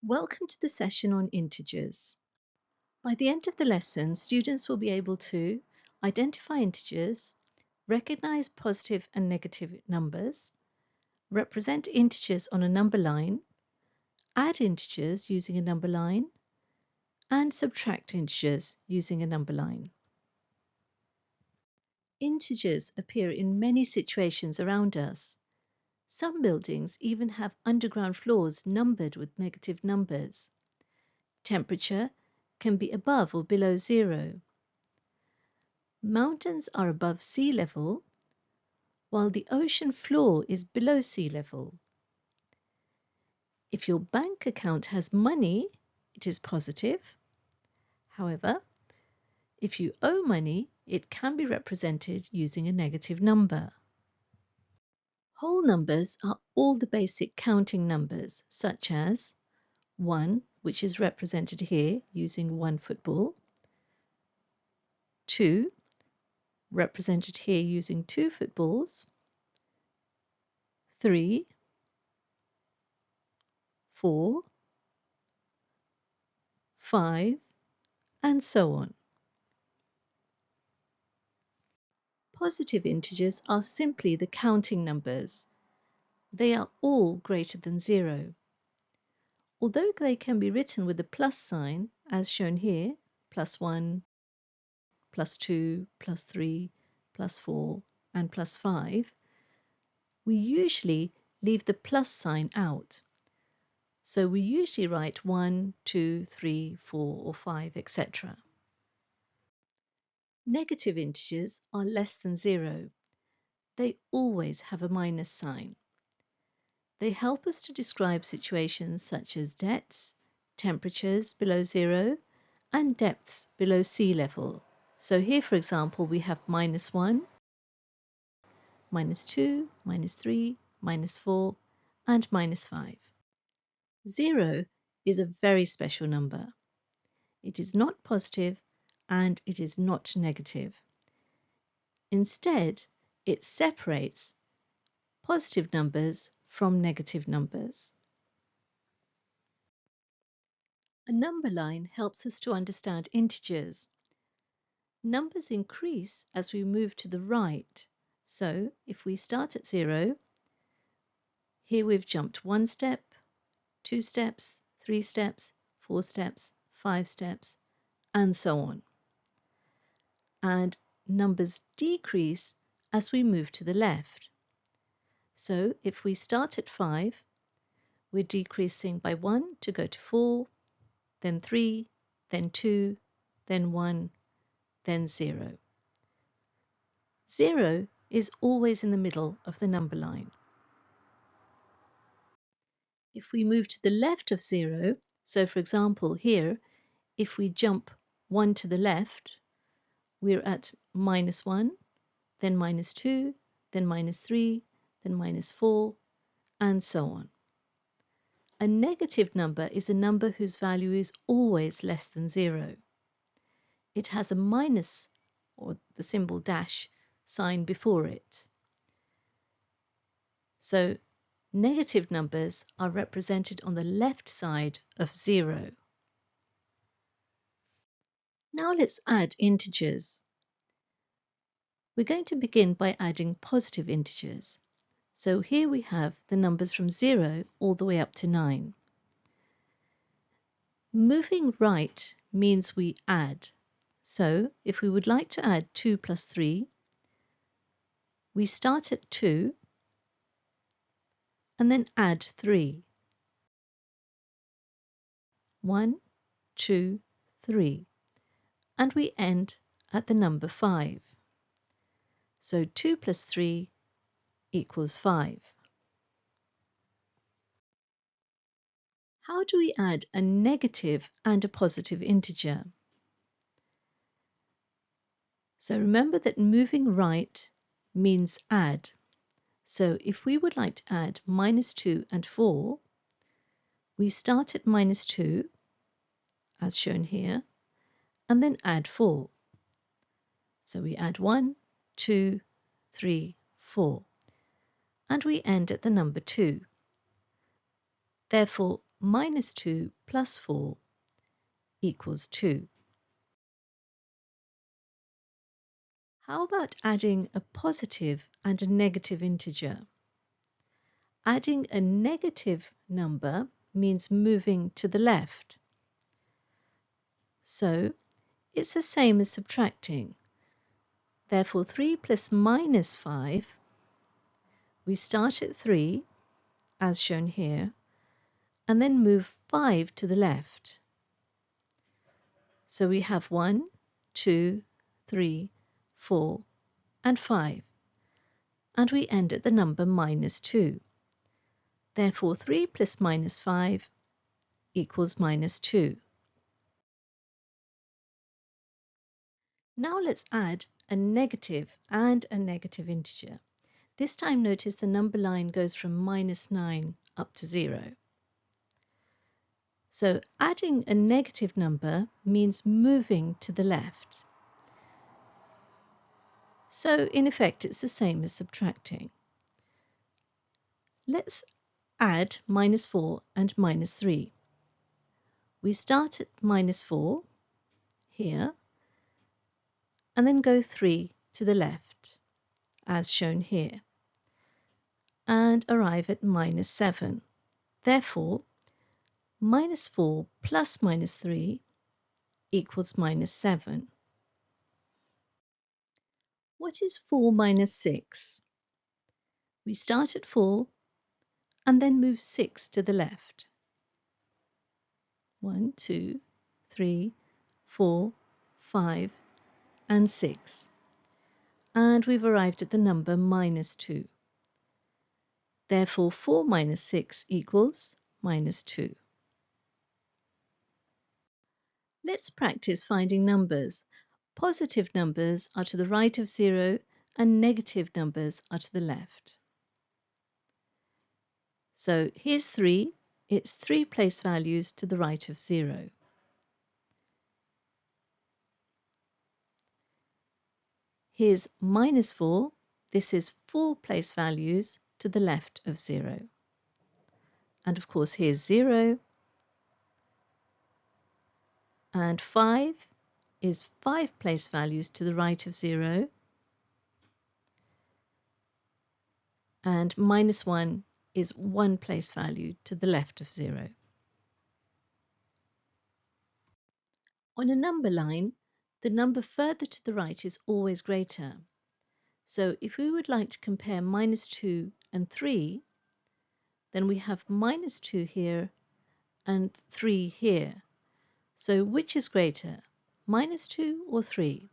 Welcome to the session on integers. By the end of the lesson, students will be able to identify integers, recognize positive and negative numbers, represent integers on a number line, add integers using a number line, and subtract integers using a number line. Integers appear in many situations around us. Some buildings even have underground floors numbered with negative numbers. Temperature can be above or below zero. Mountains are above sea level, while the ocean floor is below sea level. If your bank account has money, it is positive. However, if you owe money, it can be represented using a negative number. Whole numbers are all the basic counting numbers, such as 1, which is represented here using 1 football, 2, represented here using 2 footballs, 3, 4, 5, and so on. Positive integers are simply the counting numbers. They are all greater than 0. Although they can be written with a plus sign, as shown here, +1, +2, +3, +4, and +5, we usually leave the plus sign out. So we usually write 1, 2, 3, 4, or 5, etc. Negative integers are less than 0. They always have a minus sign. They help us to describe situations such as debts, temperatures below zero, and depths below sea level. So here, for example, we have -1, -2, -3, -4, and -5. 0 is a very special number. It is not positive and it is not negative. Instead, it separates positive numbers from negative numbers. A number line helps us to understand integers. Numbers increase as we move to the right. So if we start at 0, here we've jumped 1 step, 2 steps, 3 steps, 4 steps, 5 steps, and so on. And numbers decrease as we move to the left. So if we start at 5, we're decreasing by 1 to go to 4, then 3, then 2, then 1, then 0. 0 is always in the middle of the number line. If we move to the left of 0, so for example here, if we jump 1 to the left, we're at -1, then -2, then -3, then -4, and so on. A negative number is a number whose value is always less than 0. It has a minus, or the symbol dash, sign before it. So negative numbers are represented on the left side of 0. Now let's add integers. We're going to begin by adding positive integers. So here we have the numbers from 0 all the way up to 9. Moving right means we add. So if we would like to add 2 plus 3, we start at 2 and then add 3. 1, 2, 3. And we end at the number 5. So 2 plus 3 equals 5. How do we add a negative and a positive integer? So remember that moving right means add. So if we would like to add -2 and 4, we start at -2, as shown here, and then add 4. So we add 1, 2, 3, 4, and we end at the number 2. Therefore, minus 2 plus 4 equals 2. How about adding a positive and a negative integer? Adding a negative number means moving to the left. So it's the same as subtracting. Therefore, 3 plus minus 5, we start at 3, as shown here, and then move 5 to the left. So we have 1, 2, 3, 4, and 5, and we end at the number minus 2. Therefore, 3 plus minus 5 equals minus 2. Now let's add a negative and a negative integer. This time notice the number line goes from minus 9 up to 0. So adding a negative number means moving to the left. So in effect it's the same as subtracting. Let's add minus 4 and minus 3. We start at minus 4 here and then go 3 to the left as shown here and arrive at minus 7. Therefore, minus 4 plus minus 3 equals minus 7. What is 4 minus 6? We start at 4 and then move 6 to the left. 1, 2, 3, 4, 5, and 6. And we've arrived at the number minus 2. Therefore, 4 minus 6 equals minus 2. Let's practice finding numbers. Positive numbers are to the right of 0 and negative numbers are to the left. So here's 3. It's 3 place values to the right of 0. Here's minus 4. This is 4 place values to the left of 0. And of course here's 0. And 5 is 5 place values to the right of 0. And minus 1 is 1 place value to the left of 0. On a number line, the number further to the right is always greater. So if we would like to compare minus 2 and 3, then we have minus 2 here and 3 here. So which is greater, minus 2 or 3?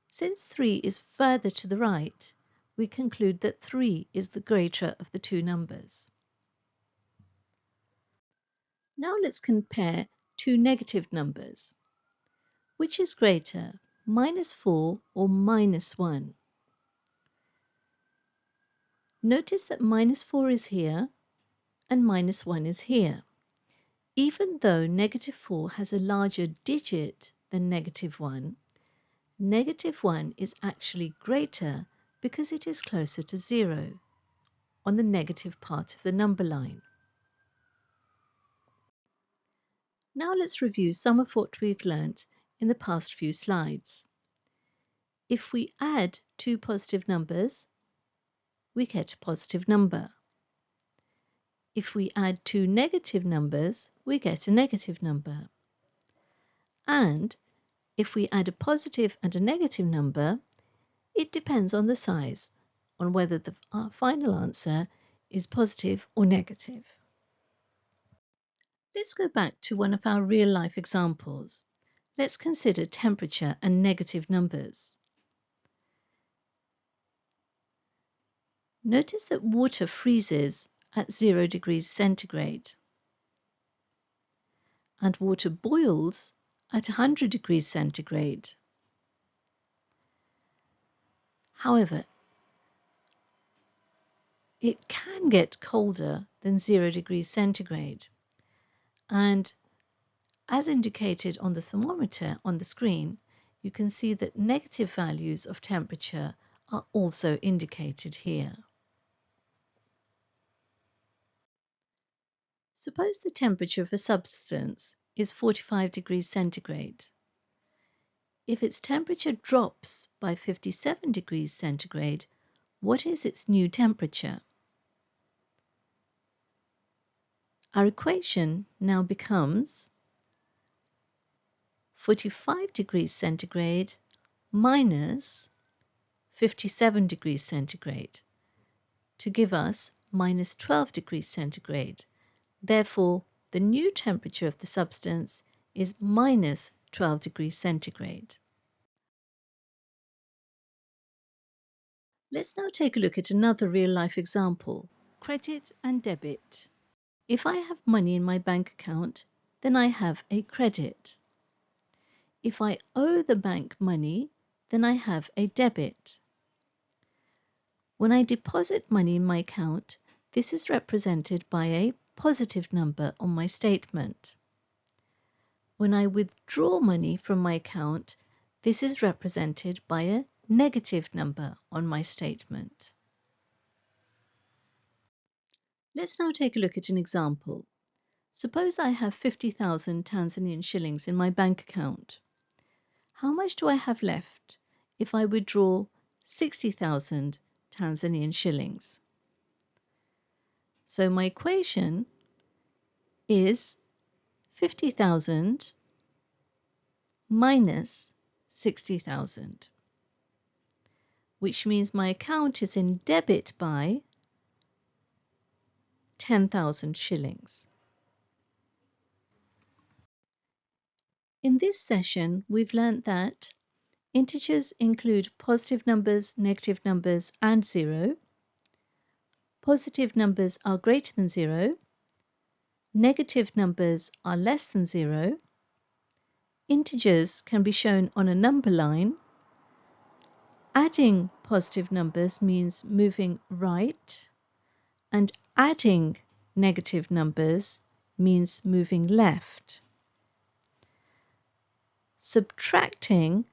Since 3 is further to the right, we conclude that 3 is the greater of the two numbers. Now let's compare two negative numbers. Which is greater, minus 4 or minus 1? Notice that minus 4 is here and minus 1 is here. Even though negative 4 has a larger digit than negative 1, negative 1 is actually greater because it is closer to 0 on the negative part of the number line. Now let's review some of what we've learnt in the past few slides. If we add two positive numbers, we get a positive number. If we add two negative numbers, we get a negative number. And if we add a positive and a negative number, it depends on the size, on whether the final answer is positive or negative. Let's go back to one of our real-life examples. Let's consider temperature and negative numbers. Notice that water freezes at 0 degrees centigrade and water boils at 100 degrees centigrade. However, it can get colder than 0 degrees centigrade, and as indicated on the thermometer on the screen, you can see that negative values of temperature are also indicated here. Suppose the temperature of a substance is 45 degrees centigrade. If its temperature drops by 57 degrees centigrade, what is its new temperature? Our equation now becomes 45 degrees centigrade minus 57 degrees centigrade to give us minus 12 degrees centigrade. Therefore, the new temperature of the substance is minus 12 degrees centigrade. Let's now take a look at another real-life example, credit and debit. If I have money in my bank account, then I have a credit. If I owe the bank money, then I have a debit. When I deposit money in my account, this is represented by a positive number on my statement. When I withdraw money from my account, this is represented by a negative number on my statement. Let's now take a look at an example. Suppose I have 50,000 Tanzanian shillings in my bank account. How much do I have left if I withdraw 60,000 Tanzanian shillings? So my equation is 50,000 minus 60,000, which means my account is in debit by 10,000 shillings. In this session, we've learnt that integers include positive numbers, negative numbers, and zero. Positive numbers are greater than zero. Negative numbers are less than zero. Integers can be shown on a number line. Adding positive numbers means moving right, and adding negative numbers means moving left. Subtracting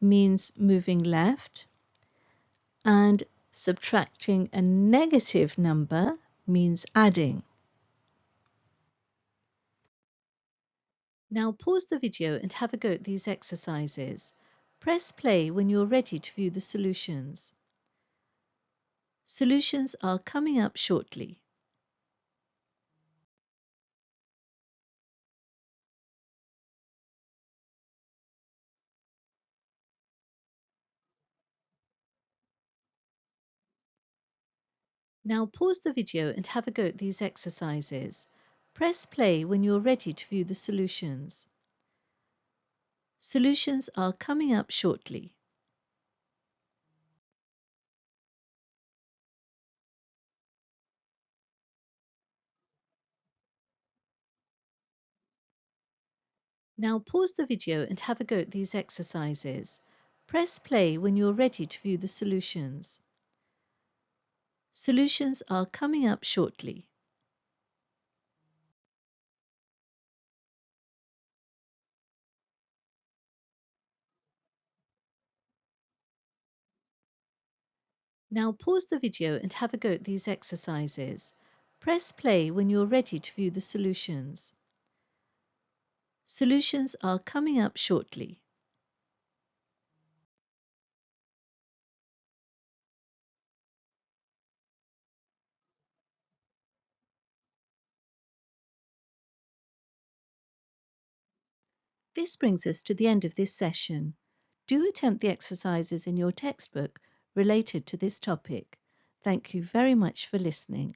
means moving left, and subtracting a negative number means adding. Now pause the video and have a go at these exercises. Press play when you're ready to view the solutions. Solutions are coming up shortly. Now pause the video and have a go at these exercises. Press play when you're ready to view the solutions. Solutions are coming up shortly. Now pause the video and have a go at these exercises. Press play when you're ready to view the solutions. Solutions are coming up shortly. Now pause the video and have a go at these exercises. Press play when you're ready to view the solutions. Solutions are coming up shortly. This brings us to the end of this session. Do attempt the exercises in your textbook related to this topic. Thank you very much for listening.